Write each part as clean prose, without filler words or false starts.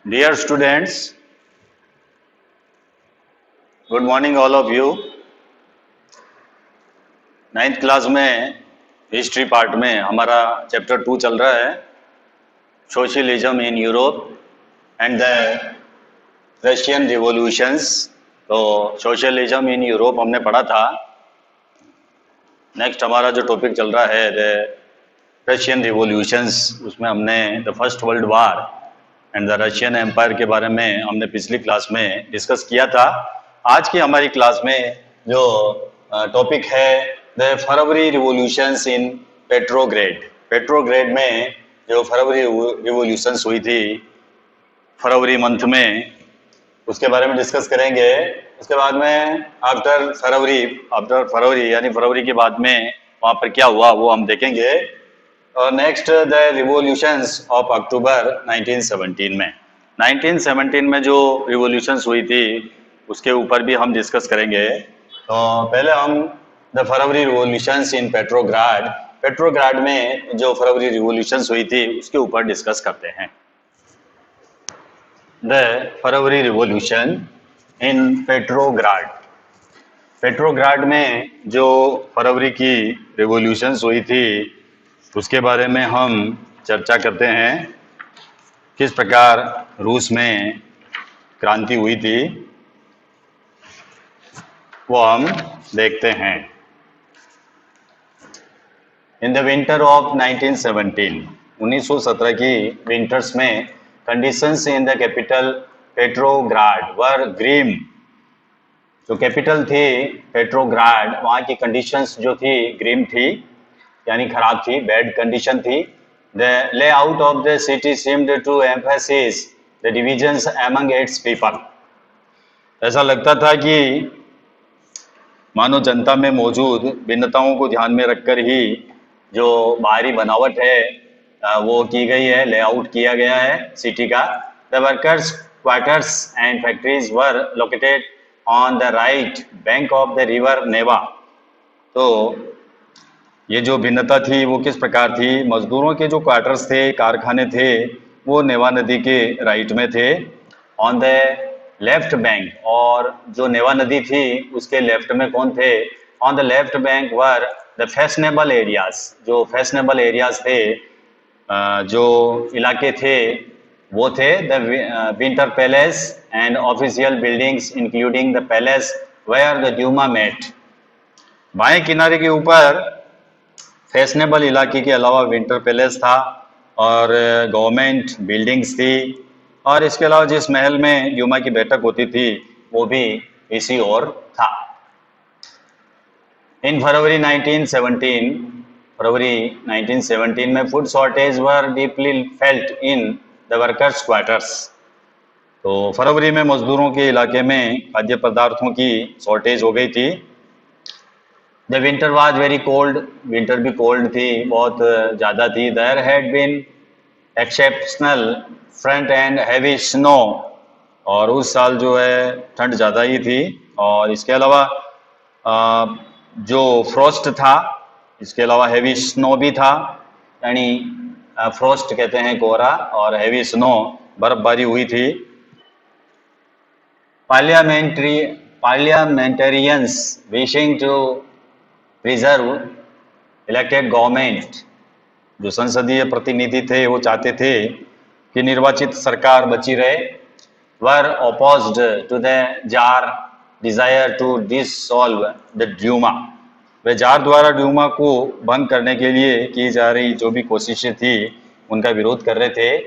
Dear students, good morning all of you. 9th class में history part में हमारा chapter 2 चल रहा है, socialism in Europe and the Russian revolutions. तो सोशलिज्म इन यूरोप हमने पढ़ा था। नेक्स्ट हमारा जो टॉपिक चल रहा है द रशियन रिवॉल्यूशंस, उसमें हमने the first world war and the Russian empire के बारे में हमने पिछली क्लास में डिस्कस किया था। आज की हमारी क्लास में जो टॉपिक है द फरवरी रिवॉल्यूशंस इन पेट्रोग्रेड। पेट्रोग्रेड में जो फरवरी रिवॉल्यूशंस हुई थी फरवरी मंथ में, उसके बारे में डिस्कस करेंगे। उसके बाद में आफ्टर फरवरी यानी फरवरी के बाद में वहाँ पर क्या हुआ वो हम देखेंगे। और next the revolutions of October 1917 में 1917 में जो रिवॉल्यूशंस हुई थी उसके ऊपर भी हम डिस्कस करेंगे। तो पहले हम the February revolutions in Petrograd में जो फरवरी रिवॉल्यूशंस हुई थी उसके ऊपर डिस्कस करते हैं। The February revolution in Petrograd में जो फरवरी की रिवॉल्यूशंस हुई थी उसके बारे में हम चर्चा करते हैं। किस प्रकार रूस में क्रांति हुई थी वो हम देखते हैं। इन द विंटर ऑफ 1917 की विंटर्स में conditions in the capital Petrograd were grim. जो कैपिटल थी पेट्रोग्राड, वहाँ की कंडीशंस जो थी ग्रीम थी, यानी खराब थी, बैड कंडीशन थी। The layout of the city seemed to emphasis the divisions among its people. ऐसा लगता था कि मानो जनता में मौजूद भिन्नताओं को ध्यान में रखकर ही जो बाहरी बनावट है वो की गई है, लेआउट किया गया है सिटी का। The workers quarters and factories were located on the right bank of the river Neva. तो ये जो भिन्नता थी वो किस प्रकार थी? मजदूरों के जो क्वार्टर्स थे, कारखाने थे, वो नेवा नदी के राइट में थे, ऑन द लेफ्ट बैंक। और जो नेवा नदी थी उसके लेफ्ट में कौन थे? On the left bank were the fashionable areas. जो फैशनेबल एरियाज थे, जो इलाके थे वो थे the winter palace and official buildings including the palace where the Duma met. बाएं किनारे के ऊपर फैशनेबल इलाके के अलावा विंटर पैलेस था और गवर्नमेंट बिल्डिंग्स थी, और इसके अलावा जिस महल में ड्यूमा की बैठक होती थी वो भी इसी ओर था। इन फरवरी 1917 में food shortage were deeply felt in the workers quarters. तो फरवरी में मजदूरों के इलाके में खाद्य पदार्थों की शॉर्टेज हो गई थी। The winter was very cold. Winter भी कोल्ड थी, बहुत ज़्यादा थी। There had been exceptional frost and heavy snow. और उस साल जो है ठंड ज़्यादा ही थी। और इसके अलावा जो फ्रॉस्ट था, इसके अलावा हैवी स्नो भी था, यानी फ्रॉस्ट कहते हैं कोहरा, और हैवी स्नो बर्फबारी हुई थी। Parliamentarians wishing to preserve elected government. जो संसदीय प्रतिनिधि थे वो चाहते थे कि निर्वाचित सरकार बची रहे। Were opposed to the tsar desire to dissolve the Duma. वे जार द्वारा ड्यूमा को भंग करने के लिए की जा रही जो भी कोशिशें थी उनका विरोध कर रहे थे।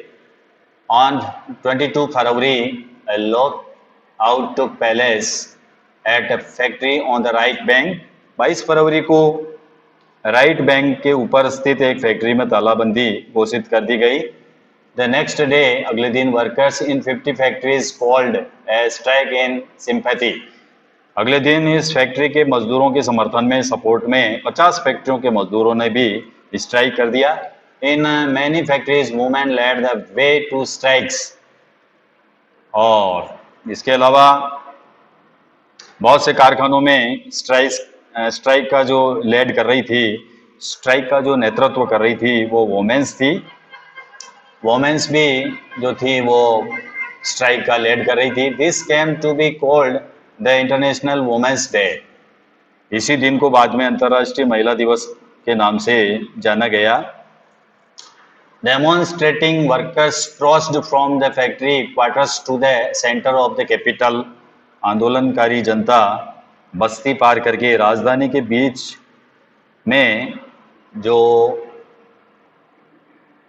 On 22 February a lockout took place at a factory on the right bank। 22 फरवरी को राइट बैंक के ऊपर स्थित एक फैक्ट्री में तालाबंदी घोषित कर दी गई। द नेक्स्ट डे, अगले दिन, workers in 50 factories called a strike in sympathy. अगले दिन इस फैक्ट्री के मजदूरों के समर्थन में, सपोर्ट में 50 फैक्ट्रियों के मजदूरों ने भी स्ट्राइक कर दिया। In many factories movement led the way to strikes. और इसके अलावा बहुत से कारखानों में स्ट्राइक का जो लीड कर रही थी, स्ट्राइक का जो नेतृत्व कर रही थी वो वोमेन्स थी। वोमेन्स भी जो थी वो स्ट्राइक का लीड कर रही थी। This came to be called the international women's day. इसी दिन को बाद में अंतर्राष्ट्रीय महिला दिवस के नाम से जाना गया। Demonstrating workers crossed from the factory quarters to the center of the capital। आंदोलनकारी जनता बस्ती पार करके राजधानी के बीच में जो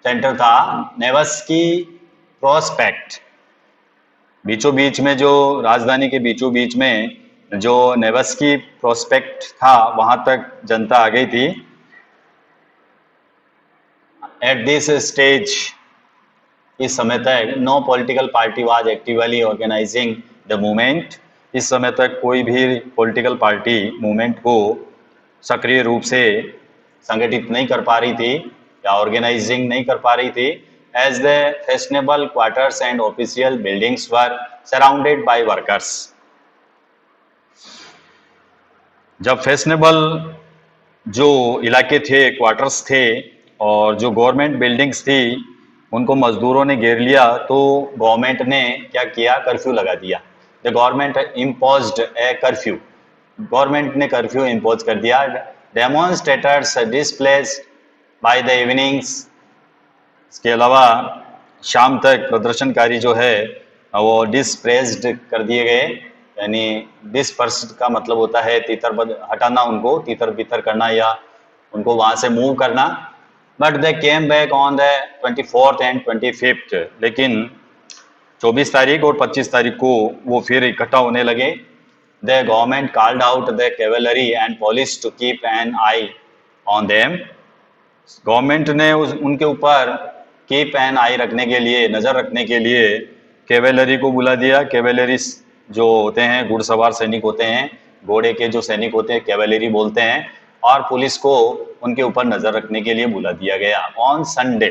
सेंटर था नेवस्की प्रोस्पेक्ट, बीचों बीच में जो राजधानी के बीचों बीच में जो नेवस्की प्रोस्पेक्ट था वहां तक जनता आ गई थी। एट दिस स्टेज, इस समय तक no political party was actively organising the movement. इस समय तक कोई भी पॉलिटिकल पार्टी मूवमेंट को सक्रिय रूप से संगठित नहीं कर पा रही थी या ऑर्गेनाइजिंग नहीं कर पा रही थी। As the fashionable quarters and official buildings were surrounded by workers. जब फैशनेबल जो इलाके थे, क्वार्टर्स थे और जो गवर्नमेंट बिल्डिंग्स थी उनको मजदूरों ने घेर लिया, तो गवर्नमेंट ने क्या किया, कर्फ्यू लगा दिया। The government imposed A curfew. Government ने कर्फ्यू इम्पोज कर दिया। Demonstrators displaced by the evenings. इसके अलावा शाम तक प्रदर्शनकारी जो है वो डिस्प्रेस्ड कर दिए गए, यानी डिस्पर्स्ड का मतलब होता है तितर हटाना, उनको तितर बितर करना या उनको वहां से मूव करना। But they came back on the 24th and 25th। लेकिन 24 तारीख और 25 तारीख को वो फिर इकट्ठा होने लगे। The government called out the cavalry and police to keep an eye on them. Government ने उनके ऊपर कीप एन आई रखने के लिए, नज़र रखने के लिए कैवेलरी को बुला दिया। कैवेलरी जो होते हैं घुड़सवार सैनिक होते हैं, घोड़े के जो सैनिक होते हैं कैवेलरी बोलते हैं। और पुलिस को उनके ऊपर नज़र रखने के लिए बुला दिया गया। ऑन संडे,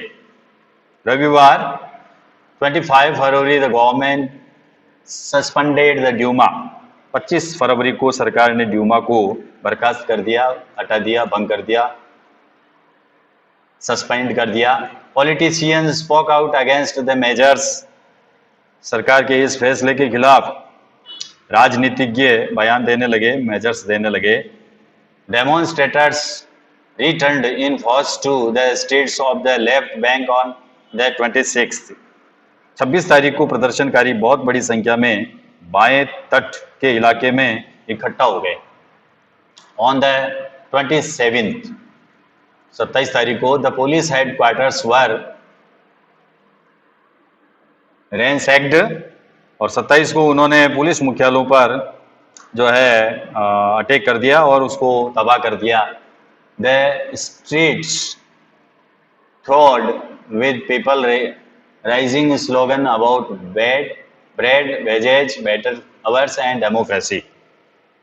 रविवार 25 फरवरी the government suspended the Duma. 25 फरवरी को सरकार ने ड्यूमा को बर्खास्त कर दिया, हटा दिया, भंग कर दिया, सस्पेंड कर दिया। Politicians spoke out against the measures. सरकार के इस फैसले के खिलाफ राजनीतिज्ञ बयान देने लगे, मेजर्स देने लगे। Demonstrators returned in force to the streets of the left bank on the 26th। 26 तारीख को प्रदर्शनकारी बहुत बड़ी संख्या में बाएं तट के इलाके में इकट्ठा हो गए। ऑन द 27th, 27 तारीख को द पुलिस हेडक्वार्टर्स वर रैंसैक्ड। और 27 को उन्होंने पुलिस मुख्यालयों पर जो है अटैक कर दिया और उसको तबाह कर दिया। The streets thronged with people raising slogan about bread, wages, better hours and democracy।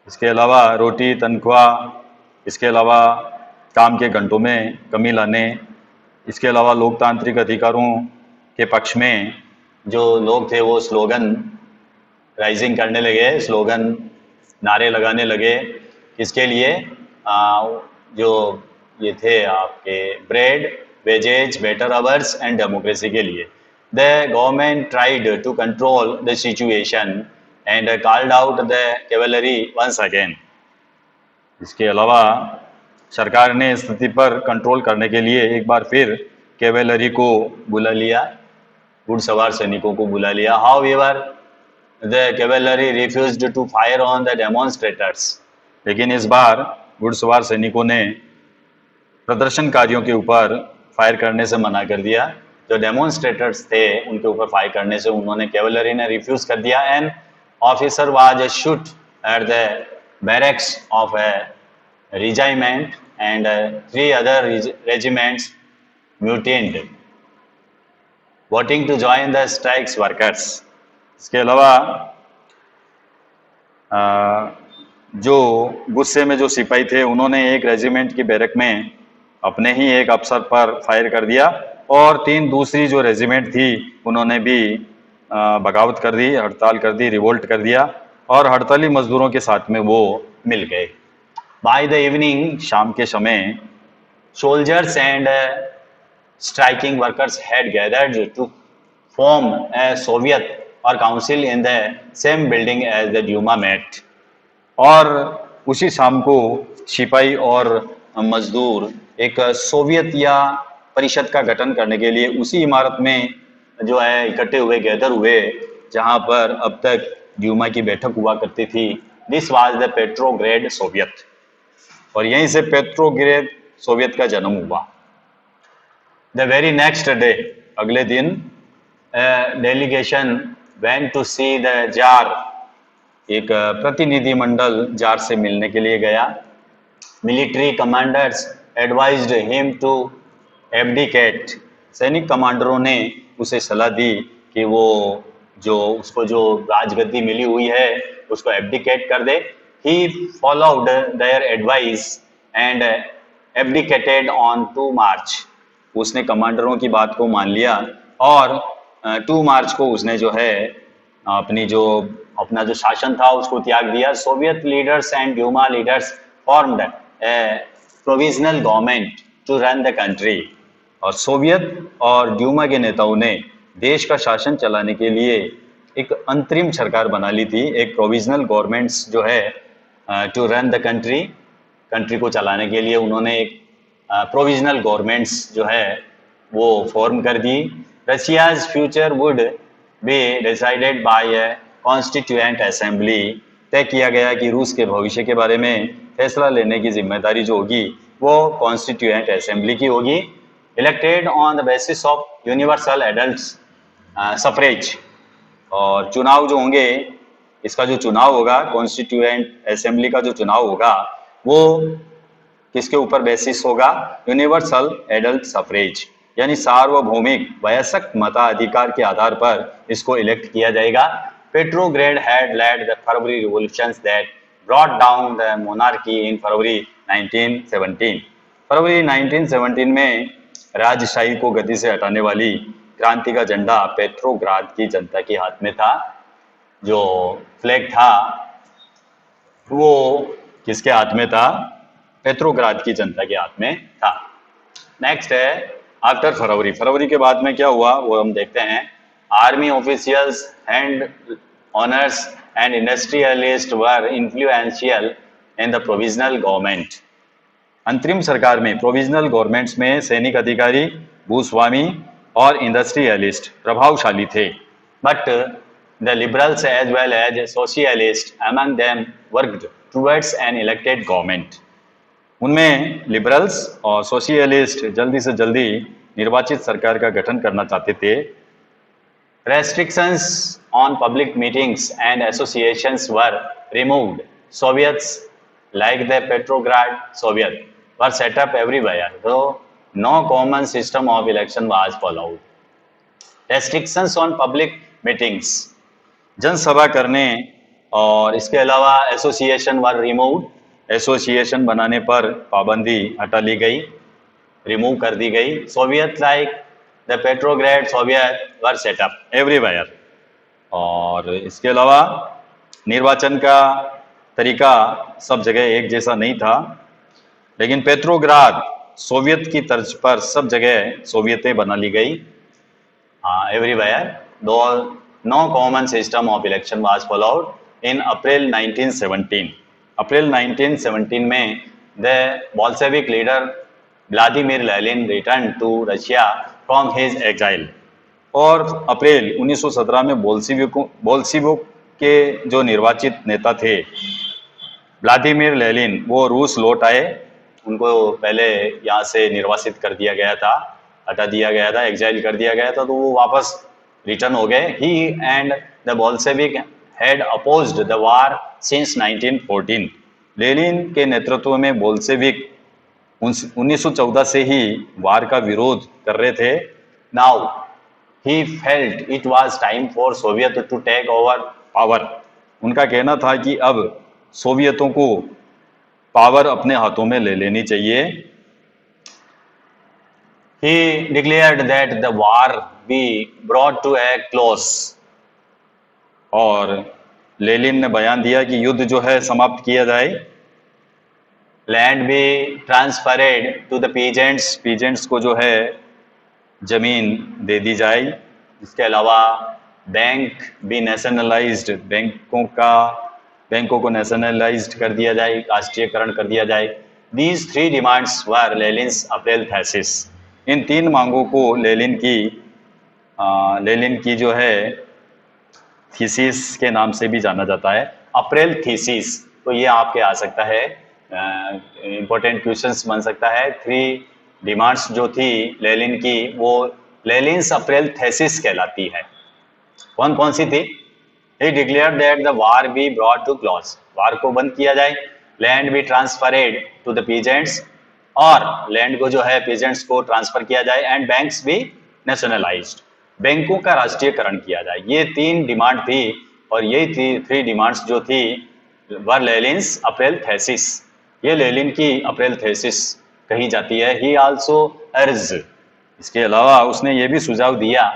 इसके अलावा रोटी, तनख्वाह, इसके अलावा काम के घंटों में कमी लाने, इसके अलावा लोकतांत्रिक अधिकारों के पक्ष में जो लोग थे वो स्लोगन राइजिंग करने लगे, स्लोगन नारे लगाने लगे। किसके लिए? जो ये थे आपके bread, wages, better hours and democracy के लिए। The government tried to control the situation and called out the cavalry once again. इसके अलावा सरकार ने स्थिति पर कंट्रोल करने के लिए एक बार फिर कैवेलरी को बुला लिया, घुड़सवार सैनिकों को बुला लिया। However the cavalry refused to fire on the demonstrators. लेकिन इस बार घुड़सवार सैनिकों ने प्रदर्शनकारियों के ऊपर फायर करने से मना कर दिया। जो डेमोन्स्ट्रेटर्स थे उनके ऊपर फायर करने से उन्होंने, कैवेलरी ने रिफ्यूज कर दिया। An officer was shoot at the barracks of A regiment and 3 other regiments mutinied, voting to join the strikes workers। इसके अलावा जो गुस्से में जो सिपाही थे उन्होंने एक रेजिमेंट की बैरक में अपने ही एक अफसर पर फायर कर दिया और 3 दूसरी जो रेजिमेंट थी उन्होंने भी बगावत कर दी, हड़ताल कर दी, रिवोल्ट कर दिया और हड़ताली मजदूरों के साथ में वो मिल गए। By the evening, शाम के समय soldiers and striking workers had gathered to form a Soviet और council in the same building as the Duma met. और उसी शाम को सिपाही और मजदूर एक सोवियत या परिषद का गठन करने के लिए उसी इमारत में जो है इकट्ठे हुए, गैदर हुए, जहां पर अब तक ड्यूमा की बैठक हुआ करती थी। This was the Petrograd Soviet, और यहीं से पेट्रोग्रेड सोवियत का जन्म हुआ। द वेरी नेक्स्ट डे, अगले दिन, delegation went to see the czar. एक प्रतिनिधिमंडल जार से मिलने के लिए गया। Military commanders advised him to abdicate. सैनिक कमांडरों ने उसे सलाह दी कि वो उसको जो राजगद्दी मिली हुई है उसको एब्डिकेट कर दे। He followed their advice and abdicated on 2 March. उसने कमांडरों की बात को मान लिया और 2 मार्च को उसने जो है अपना जो शासन था उसको त्याग दिया। Soviet leaders and Duma leaders formed a provisional government to run the country. और सोवियत और ड्यूमा के नेताओं ने देश का शासन चलाने के लिए एक अंतरिम सरकार बना ली थी, एक प्रोविजनल गवर्नमेंट्स जो है to run the country. Country को चलाने के लिए उन्होंने एक प्रोविजनल गवर्नमेंट्स जो है वो फॉर्म कर दी। Russia's future would be decided by a constituent assembly. तय किया गया कि रूस के भविष्य के बारे में फैसला लेने की जिम्मेदारी जो होगी वो कॉन्स्टिट्यूएंट असेंबली की होगी। Elected on the basis of universal adult suffrage. और चुनाव जो होंगे, इसका जो चुनाव होगा, कॉन्स्टिट्यूएंट असेंबली का जो चुनाव होगा वो किसके ऊपर बेसिस होगा? यूनिवर्सल एडल्ट सफरेज, यानी सार्वभौमिक वयस्क मताधिकार के आधार पर इसको इलेक्ट किया जाएगा। Petrograd had led the February revolutions that brought down the monarchy in February 1917। फरवरी 1917 में राजशाही को गति से हटाने वाली क्रांति का झंडा पेट्रोग्राद की जनता के हाथ में था। जो फ्लैग था वो किसके हाथ में था? पेट्रोग्राद की जनता के हाथ में था। नेक्स्ट है आफ्टर फरवरी। फरवरी के बाद में क्या हुआ वो हम देखते हैं। Army officials hand honours and industrialist were influential in the provisional government. अंतरिम सरकार में, प्रोविजनल गवर्नमेंट्स में सैनिक अधिकारी, भूस्वामी और इंडस्ट्रियलिस्ट प्रभावशाली थे। But the liberals as well as socialist among them worked towards an elected government. उनमें लिबरल्स और सोशियलिस्ट जल्दी से जल्दी निर्वाचित सरकार का गठन करना चाहते थे। Restrictions on public meetings and associations were removed. Soviets, like the Petrograd Soviet, were set up everywhere, though no common system of election was followed. Restrictions on public meetings, जनसभा करने और इसके अलावा एसोसिएशन वर रिमूव्ड। एसोसिएशन बनाने पर पाबंदी हटा ली गई, रिमूव कर दी गई। Soviet like the Petrograd soviet were set up everywhere. और इसके अलावा निर्वाचन का तरीका सब जगह एक जैसा नहीं था, लेकिन पेट्रोग्राद सोवियत की तर्ज पर सब जगह सोवियतें बना ली गई। Everywhere though no common system of election was followed in April 1917। अप्रैल 1917 में the Bolshevik leader Vladimir Lenin return to Russia from his exile. और अप्रैल 1917 में बोल्शेविक के जो निर्वाचित नेता थे व्लादिमीर लेनिन, वो रूस लौट आए। उनको पहले यहाँ से निर्वासित कर दिया गया था, हटा दिया गया था, एग्जाइल कर दिया गया था, तो वो वापस रिटर्न हो गए। He and the Bolshevik had opposed the war since 1914। लेनिन के नेतृत्व में बोल्शेविक 1914 से ही वार का विरोध कर रहे थे। Now he felt it was time for Soviet to take over power. उनका कहना था कि अब सोवियतों को पावर अपने हाथों में ले लेनी चाहिए। He declared that the war be brought to a close। और लेनिन ने बयान दिया कि युद्ध जो है समाप्त किया जाए। Land be transferred to the peasants. Peasants को जो है जमीन दे दी जाए। इसके अलावा बैंक भी नेशनलाइज्ड, बैंकों को नेशनलाइज्ड कर दिया जाए, राष्ट्रीयकरण कर दिया जाए। These three demands were Lenin's April thesis. इन तीन मांगों को लेनिन की जो है थीसिस के नाम से भी जाना जाता है, अप्रैल थीसिस। तो ये आपके आ सकता है, इंपॉर्टेंट क्वेश्चंस बन सकता है। थ्री डिमांड्स जो थी लेनिन की, वो लेनिन्स अप्रैल थीसिस कहलाती है। कौन कौन सी थी? He declared that the war be brought to close, war को बंद किया जाए, land be transferred to the peasants, और लैंड को जो है पीजेंट्स को ट्रांसफर किया जाए, एंड बैंक्स भी नेशनलाइज्ड, बैंकों का राष्ट्रीयकरण किया जाए। ये तीन डिमांड थी, और यही थ्री डिमांड्स जो थी वर लेनिन्स अप्रैल थीसिस। ये लेनिन की अप्रैल थीसिस कही जाती है। ही आल्सो अर्ज, इसके अलावा उसने ये भी सुझाव दिया,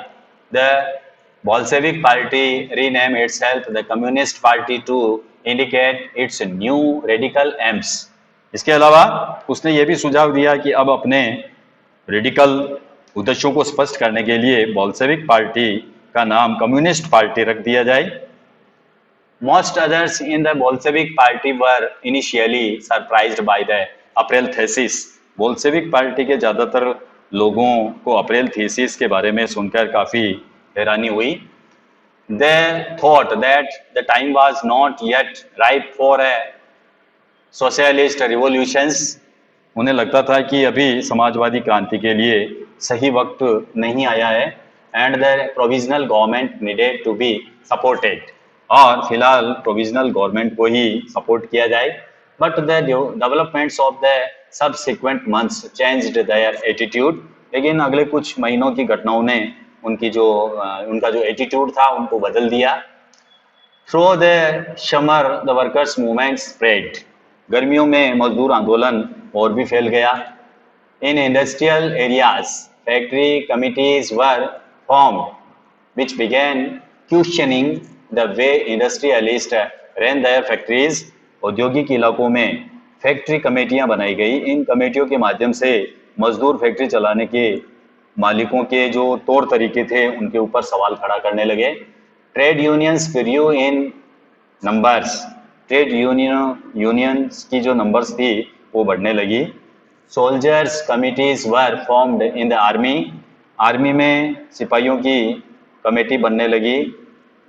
the Bolshevik party rename itself the Communist Party to indicate its new radical aims। इसके अलावा उसने ये भी सुझाव दिया कि अब अपने रेडिकल उद्देश्यों को स्पष्ट करने के लिए बोल्शेविक पार्टी का नाम कम्युनिस्ट पार्टी रख दिया जाए। Most others in the Bolshevik party were initially surprised by the April thesis। Bolshevik party के ज़्यादातर लोगों को अप्रैल थीसिस के बारे में सुनकर काफ़ी हैरानी हुई। They thought that the time was not yet ripe for a socialist revolutions। उन्हें लगता था कि अभी समाजवादी क्रांति के लिए सही वक्त नहीं आया है। And the provisional government needed to be supported, और फिलहाल प्रोविजनल गवर्नमेंट को ही सपोर्ट किया जाए। But the developments of the subsequent months changed their attitude. लेकिन अगले कुछ महीनों की घटनाओं ने उनका जो एटीट्यूड था उनको बदल दिया। Through the summer the workers movement spread. गर्मियों में मजदूर आंदोलन और भी फैल गया। In industrial areas factory committees were formed which began questioning the way industrialist run their factories. औद्योगिक इलाकों में फैक्ट्री कमेटियां बनाई गई। इन कमेटियों के माध्यम से मजदूर फैक्ट्री चलाने के मालिकों के जो तौर तरीके थे उनके ऊपर सवाल खड़ा करने लगे। Trade unions grew in numbers. Trade unions की जो नंबर्स थी वो बढ़ने लगी। Soldiers committees were formed in the army. Army में सिपाहियों की कमेटी बनने लगी।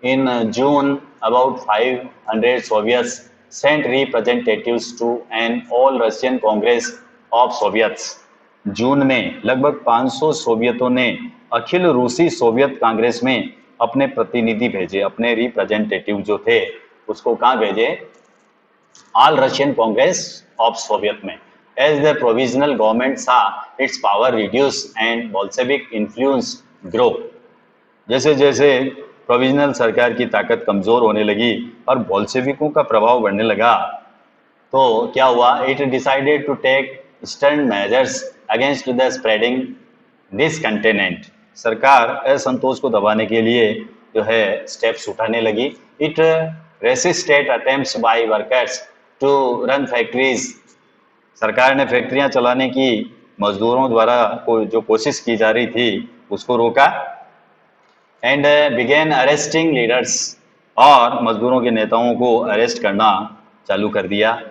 In June about 500 soviets sent representatives to an all Russian congress of soviets. जून में लगभग 500 सोवियतों ने अखिल रूसी सोवियत कांग्रेस में अपने प्रतिनिधि भेजे, अपने रिप्रेजेंटेटिव जो थे उसको कहाँ भेजे? All Russian congress of Soviet में। एज द प्रोविजनल गवर्नमेंट सा it's power reduce and Bolshevik influence grow. जैसे जैसे प्रोविजनल सरकार की ताकत कमजोर होने लगी और बोल्शेविकों का प्रभाव बढ़ने लगा, तो क्या हुआ? It decided to take stern measures against the spreading discontent. सरकार असंतोष को दबाने के लिए जो है स्टेप्स उठाने लगी। It resisted attempts by workers to run factories. सरकार ने फैक्ट्रियां चलाने की मजदूरों द्वारा जो कोशिश की जा रही थी उसको रोका। एंड बिगेन अरेस्टिंग लीडर्स, और मजदूरों के नेताओं को अरेस्ट करना चालू कर दिया।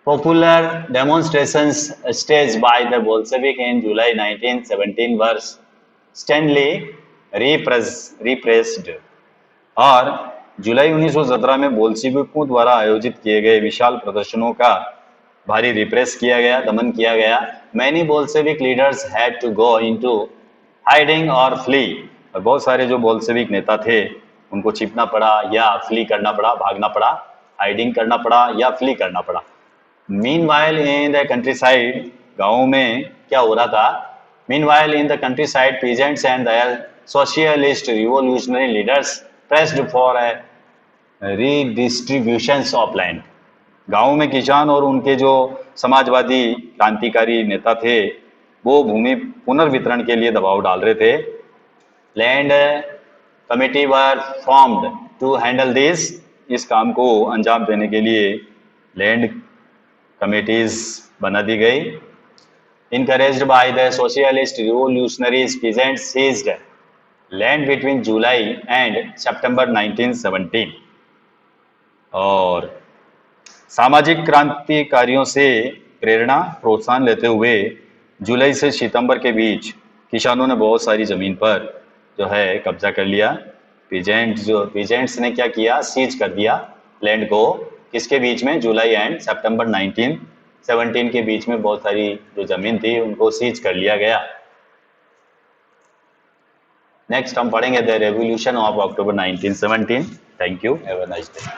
Popular demonstrations staged by the Bolshevik in July 1917 were sternly repressed। और जुलाई 1917 में बोल्शेविकों द्वारा आयोजित किए गए विशाल प्रदर्शनों का भारी रिप्रेस किया गया, दमन किया गया। Many Bolshevik leaders had to go into hiding और फ्ली। और बहुत सारे जो बोल्शेविक नेता थे उनको छिपना पड़ा या फ्ली करना पड़ा, भागना पड़ा, हाइडिंग करना पड़ा या फ्ली करना पड़ा। Meanwhile in the countryside, गाँव में क्या हो रहा था? Meanwhile in the countryside peasants and their socialist revolutionary leaders pressed for a redistributions of land. गाँव में किसान और उनके जो समाजवादी क्रांतिकारी नेता थे वो भूमि पुनर्वितरण के लिए दबाव डाल रहे थे। Land committee were formed to handle this. इस काम को अंजाम देने के लिए लैंड कमेटीज बना दी गई। Encouraged by the socialist revolutionaries, peasants seized land between July and September 1917। और सामाजिक क्रांतिकारियों से प्रेरणा प्रोत्साहन लेते हुए जुलाई से सितंबर के बीच किसानों ने बहुत सारी ज़मीन पर जो है कब्जा कर लिया। पीजेंट्स ने क्या किया, सीज कर दिया लैंड को। किसके बीच में, जुलाई एंड सितंबर 1917 के बीच में बहुत सारी जो ज़मीन थी उनको सीज कर लिया गया। नेक्स्ट हम पढ़ेंगे the revolution of October 1917। Thank you, have a nice day.